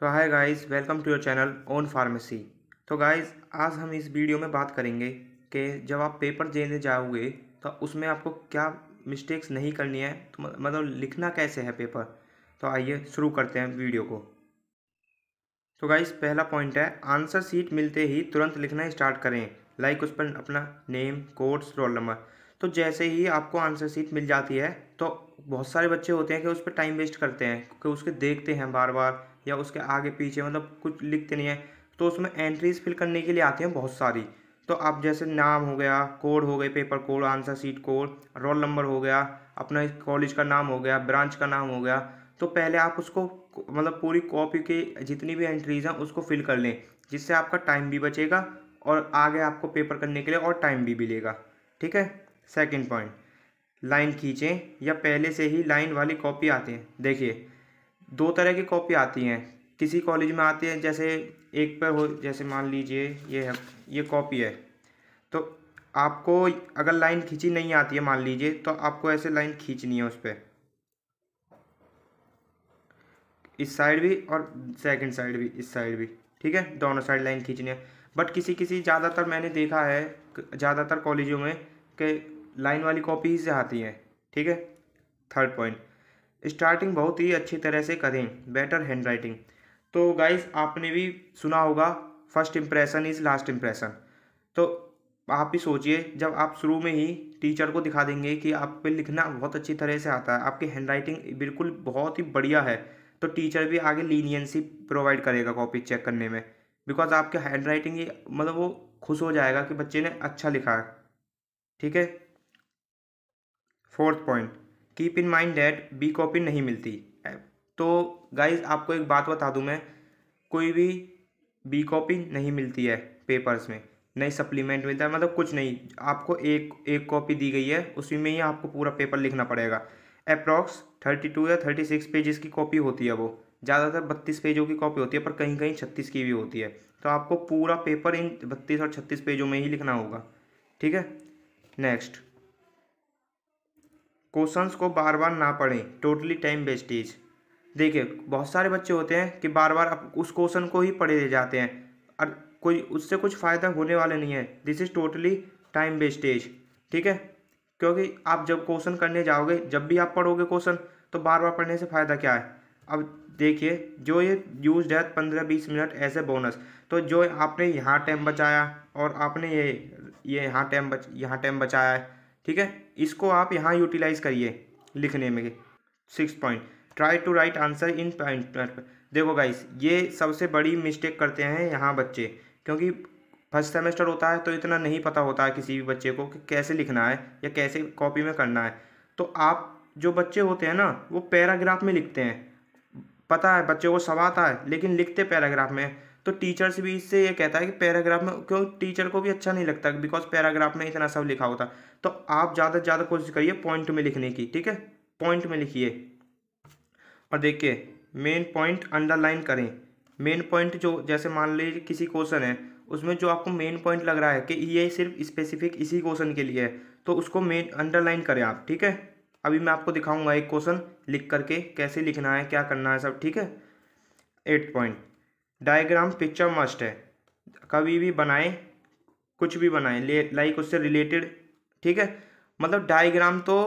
तो hi guys, welcome to your channel own pharmacy. तो guys, आज हम इस वीडियो में बात करेंगे कि जब आप पेपर देने जाओगे तो उसमें आपको क्या मिस्टेक्स नहीं करनी है, तो मतलब लिखना कैसे है पेपर। तो आइए शुरू करते हैं वीडियो को। तो गाइस, पहला पॉइंट है, आंसर शीट मिलते ही तुरंत लिखना स्टार्ट करें। लाइक उस पर अपना नेम, कोड्स, रोल नंबर। तो जैसे ही आपको आंसर शीट मिल जाती है तो बहुत सारे बच्चे होते हैं कि उस पर टाइम वेस्ट करते हैं, कि उसके देखते हैं बार बार या उसके आगे पीछे, मतलब कुछ लिखते नहीं है। तो उसमें एंट्रीज फिल करने के लिए आती हैं बहुत सारी। तो आप जैसे नाम हो गया, कोड हो गए, paper code, answer sheet code, roll number हो गया, अपना कॉलेज का नाम हो गया, ब्रांच का नाम हो गया। तो पहले आप उसको मतलब पूरी कॉपी के जितनी भी एंट्रीज हैं उसको फिल कर लें, जिससे आपका टाइम भी बचेगा और आगे आपको पेपर करने के लिए और टाइम भी मिलेगा। ठीक है। सेकंड पॉइंट, लाइन खींचें या पहले से ही लाइन वाली कॉपी आती है। देखिए, दो तरह की कॉपी आती हैं। किसी कॉलेज में आती है, जैसे एक पर हो, जैसे मान लीजिए ये है, ये कॉपी है। तो आपको अगर लाइन खींची नहीं आती है मान लीजिए, तो आपको ऐसे लाइन खींचनी है उस पर, इस साइड भी और सेकंड साइड भी, इस साइड भी। ठीक है, दोनों साइड लाइन खींचनी है। बट किसी किसी ज़्यादातर मैंने देखा है ज़्यादातर कॉलेजों में कि लाइन वाली कॉपी ही से आती हैं। ठीक है। थर्ड पॉइंट, स्टार्टिंग बहुत ही अच्छी तरह से करें, बेटर हैंड राइटिंग। तो गाइज, आपने भी सुना होगा, first impression is last impression. तो आप भी सोचिए, जब आप शुरू में ही टीचर को दिखा देंगे कि आप पे लिखना बहुत अच्छी तरह से आता है, आपकी हैंड राइटिंग बिल्कुल बहुत ही बढ़िया है, तो टीचर भी आगे लीनियंसी प्रोवाइड करेगा कॉपी चेक करने में। बिकॉज आपके हैंड राइटिंग ही मतलब वो खुश हो जाएगा कि बच्चे ने अच्छा लिखा है। ठीक है। Fourth point, keep in mind that B copy नहीं मिलती। तो गाइज, आपको एक बात बता दूं मैं, कोई भी बी कॉपी नहीं मिलती है पेपर्स में, नहीं सप्लीमेंट मिलता है, मतलब कुछ नहीं। आपको एक एक कॉपी दी गई है, उसी में ही आपको पूरा पेपर लिखना पड़ेगा। अप्रॉक्स 32 या 36 पेजेस की कॉपी होती है वो। ज़्यादातर 32 पेजों की कॉपी होती है, पर कहीं कहीं 36 की भी होती है। तो आपको पूरा पेपर इन 32 और 36 पेजों में ही लिखना होगा। ठीक है। नेक्स्ट, क्वेश्चंस को बार बार ना पढ़ें, टोटली टाइम वेस्टेज। देखिए, बहुत सारे बच्चे होते हैं कि बार बार उस क्वेश्चन को ही पढ़े जाते हैं और कोई उससे कुछ फ़ायदा होने वाला नहीं है। This is totally time wastage. ठीक है। क्योंकि आप जब क्वेश्चन करने जाओगे, जब भी आप पढ़ोगे क्वेश्चन, तो बार बार पढ़ने से फ़ायदा क्या है। अब देखिए, जो ये यूज है 15-20 मिनट एज ए बोनस, तो जो आपने यहाँ टाइम बचाया और आपने ये यहाँ टाइम बचाया है, ठीक है, इसको आप यहाँ यूटिलाइज करिए लिखने में। Six point, try to write answer in point. देखो गाइस, ये सबसे बड़ी मिस्टेक करते हैं यहाँ बच्चे, क्योंकि फर्स्ट सेमेस्टर होता है तो इतना नहीं पता होता है किसी भी बच्चे को कि कैसे लिखना है या कैसे कॉपी में करना है। तो आप जो बच्चे होते हैं ना, वो पैराग्राफ में लिखते हैं। पता है बच्चे को सब आता है, लेकिन लिखते पैराग्राफ में। तो टीचर्स भी इससे ये कहता है कि पैराग्राफ में, क्यों टीचर को भी अच्छा नहीं लगता, बिकॉज पैराग्राफ में इतना सब लिखा होता। तो आप ज़्यादा से ज़्यादा कोशिश करिए पॉइंट में लिखने की। ठीक है, पॉइंट में लिखिए। और देखिए, मेन पॉइंट अंडरलाइन करें। मेन पॉइंट जो, जैसे मान लीजिए किसी क्वेश्चन है, उसमें जो आपको मेन पॉइंट लग रहा है कि ये सिर्फ स्पेसिफिक इसी क्वेश्चन के लिए है, तो उसको मेन अंडरलाइन करें आप। ठीक है। अभी मैं आपको दिखाऊंगा एक क्वेश्चन लिख करके कैसे लिखना है, क्या करना है सब। ठीक है। Eight point, diagram picture must है। कभी भी बनाएं, कुछ भी बनाएं लाइक उससे रिलेटेड। ठीक है। मतलब डायग्राम तो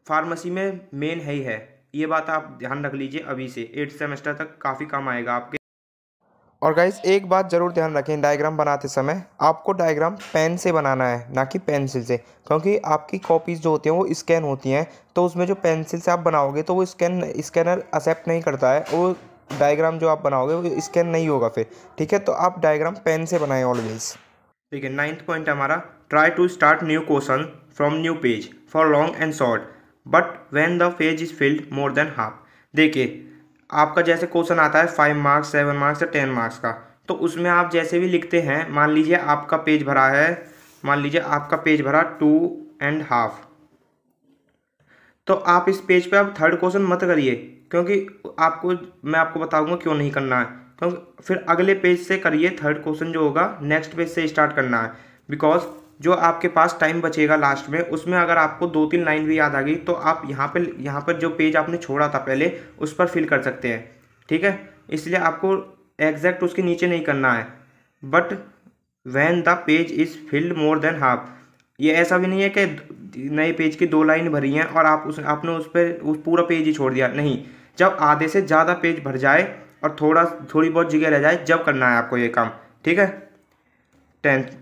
फार्मेसी में मेन है ही है, ये बात आप ध्यान रख लीजिए। अभी से 8th सेमेस्टर तक काफ़ी काम आएगा आपके। और गाइस, एक बात ज़रूर ध्यान रखें, डायग्राम बनाते समय आपको डायग्राम पेन से बनाना है, ना कि पेंसिल से। क्योंकि आपकी कॉपीज़ जो होती हैं वो स्कैन होती हैं, तो उसमें जो पेंसिल से आप बनाओगे तो वो स्कैनर एक्सेप्ट नहीं करता है, वो डायग्राम जो आप बनाओगे वो स्कैन नहीं होगा फिर। ठीक है। तो आप डायग्राम पेन से बनाएं ऑलवेज। ठीक है। 9th पॉइंट हमारा, try to start new question from new page for long and short but when the page is filled more than half. देखिए, आपका जैसे क्वेश्चन आता है 5 मार्क्स, 7 मार्क्स या 10 मार्क्स का, तो उसमें आप जैसे भी लिखते हैं, मान लीजिए आपका पेज भरा है, मान लीजिए आपका पेज भरा 2.5, तो आप इस पेज पे आप थर्ड क्वेश्चन मत करिए। क्योंकि मैं आपको बताऊंगा क्यों नहीं करना है। क्योंकि फिर अगले पेज से करिए, थर्ड क्वेश्चन जो होगा नेक्स्ट पेज से स्टार्ट करना है। बिकॉज जो आपके पास टाइम बचेगा लास्ट में, उसमें अगर आपको 2-3 लाइन भी याद आ गई, तो आप यहाँ पर जो पेज आपने छोड़ा था पहले, उस पर फिल कर सकते हैं। ठीक है। इसलिए आपको एग्जैक्ट उसके नीचे नहीं करना है। But when the page is filled more than half, ये ऐसा भी नहीं है कि नए पेज की 2 लाइन भरी हैं और आपने उस पर पूरा पेज ही छोड़ दिया, नहीं। जब आधे से ज़्यादा पेज भर जाए और थोड़ी बहुत जगह रह जाए, जब करना है आपको ये काम, ठीक है। 10th,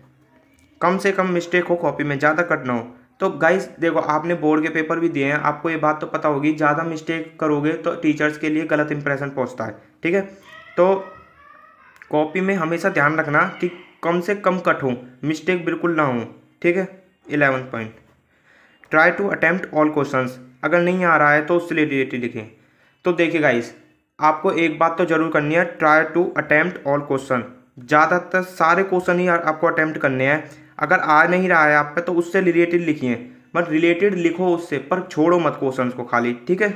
कम से कम मिस्टेक हो कॉपी में, ज़्यादा कट ना हो। तो गाइस देखो, आपने बोर्ड के पेपर भी दिए हैं, आपको ये बात तो पता होगी, ज़्यादा मिस्टेक करोगे तो टीचर्स के लिए गलत इंप्रेशन पहुंचता है, ठीक है। तो कॉपी में हमेशा ध्यान रखना कि कम से कम कट हो, मिस्टेक बिल्कुल ना हो, ठीक है। 11 point, try to attempt all questions, अगर नहीं आ रहा है तो उससे रिलेटेड लिखें। तो देखिए गाइस, आपको एक बात तो जरूर करनी है, try to attempt all question, ज़्यादातर सारे क्वेश्चन ही आपको अटेम्प्ट करने हैं। अगर आ नहीं रहा है आप पे तो उससे रिलेटेड लिखिए, बट रिलेटेड लिखो उससे, पर छोड़ो मत क्वेश्चन को खाली, ठीक है।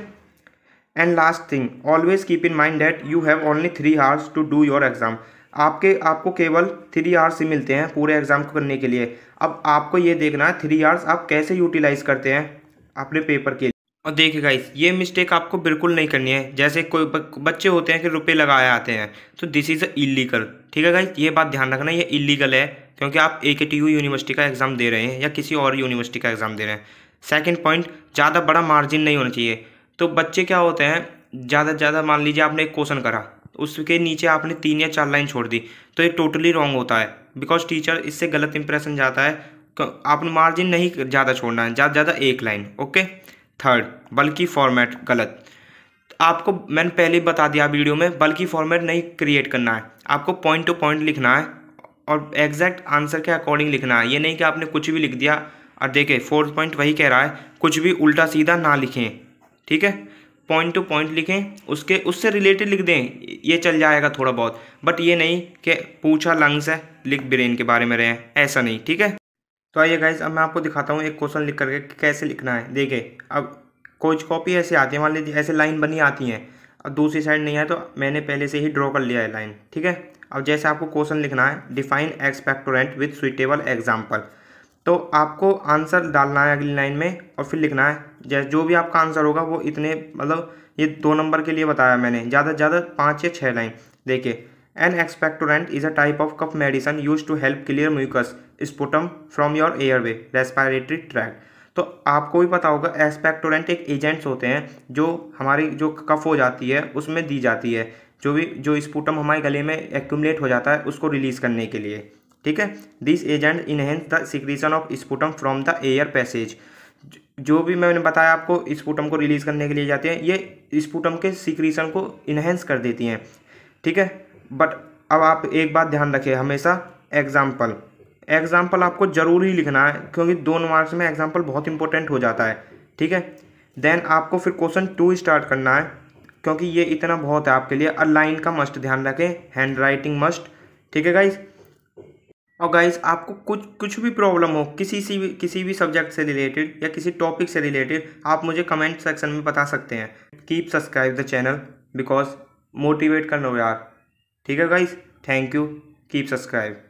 And last thing, always keep in mind that you have only 3 hours to do your exam. आपको केवल 3 आवर्स ही मिलते हैं पूरे एग्जाम को करने के लिए। अब आपको ये देखना है 3 आवर्स आप कैसे यूटिलाइज करते हैं अपने पेपर के लिए। और देखिए गाइस, ये मिस्टेक आपको बिल्कुल नहीं करनी है। जैसे कोई बच्चे होते हैं कि रुपए लगाए आते हैं, तो दिस इज़ इलीगल, ठीक है गाइस, ये बात ध्यान रखना, ये इलीगल है, क्योंकि आप AKTU यूनिवर्सिटी का एग्ज़ाम दे रहे हैं या किसी और यूनिवर्सिटी का एग्ज़ाम दे रहे हैं। सेकंड पॉइंट, ज़्यादा बड़ा मार्जिन नहीं होना चाहिए। तो बच्चे क्या होते हैं, ज़्यादा से ज़्यादा मान लीजिए आपने एक क्वेश्चन करा, उसके नीचे आपने 3 या 4 लाइन छोड़ दी, तो ये टोटली रॉन्ग होता है, बिकॉज टीचर इससे गलत इंप्रेशन जाता है। आपने मार्जिन नहीं ज़्यादा छोड़ना है, ज़्यादा ज़्यादा 1 लाइन, ओके। थर्ड, बल्कि फॉर्मेट गलत, आपको मैंने पहले ही बता दिया वीडियो में, बल्कि फॉर्मेट नहीं क्रिएट करना है, आपको पॉइंट टू पॉइंट लिखना है और एग्जैक्ट आंसर के अकॉर्डिंग लिखना है। ये नहीं कि आपने कुछ भी लिख दिया। और देखिए 4th पॉइंट वही कह रहा है, कुछ भी उल्टा सीधा ना लिखें, ठीक है, पॉइंट टू पॉइंट लिखें, उससे रिलेटेड लिख दें, ये चल जाएगा थोड़ा बहुत, बट ये नहीं कि पूछा लंग्स है लिख ब्रेन के बारे में रहे, ऐसा नहीं, ठीक है। तो आइए गाइस, अब मैं आपको दिखाता हूँ एक क्वेश्चन लिख करके कैसे लिखना है। देखिए, अब कुछ कॉपी ऐसे आती है, मान लीजिए ऐसे लाइन बनी आती हैं और दूसरी साइड नहीं है, तो मैंने पहले से ही ड्रॉ कर लिया है लाइन, ठीक है। अब जैसे आपको क्वेश्चन लिखना है, define expectorant with suitable example, तो आपको आंसर डालना है अगली लाइन में और फिर लिखना है, जैसे जो भी आपका आंसर होगा वो इतने, मतलब ये 2 नंबर के लिए बताया मैंने, ज़्यादा से ज़्यादा 5 या 6 लाइन। देखिए, an expectorant is a type of cough medicine use to help clear mucus sputum from your airway respiratory tract. तो आपको भी पता होगा, एक्सपेक्टोरेंट एक एजेंट्स होते हैं जो हमारी जो कफ हो जाती है उसमें दी जाती है, जो स्पुटम हमारे गले में एक्यूमुलेट हो जाता है उसको रिलीज करने के लिए, ठीक है। This agent enhance the secretion of sputum from the air passage. जो भी मैंने बताया आपको स्पुटम को रिलीज करने के लिए जाते हैं, ये स्पुटम के सिक्रीशन को इनहेंस कर देती हैं, ठीक है। बट अब आप एक बात ध्यान रखें, हमेशा एग्जाम्पल आपको जरूरी लिखना है, क्योंकि 2 मार्क्स में एग्जाम्पल बहुत इंपॉर्टेंट हो जाता है, ठीक है। देन आपको फिर क्वेश्चन 2 स्टार्ट करना है, क्योंकि ये इतना बहुत है आपके लिए। और लाइन का मस्ट ध्यान रखें, हैंड राइटिंग मस्ट, ठीक है गाइस। और गाइस, आपको कुछ भी प्रॉब्लम हो किसी भी सब्जेक्ट से रिलेटेड या किसी टॉपिक से रिलेटेड, आप मुझे कमेंट सेक्शन में बता सकते हैं। Keep subscribe the channel, because motivate करना हो यार, ठीक है guys. Thank you, keep subscribe.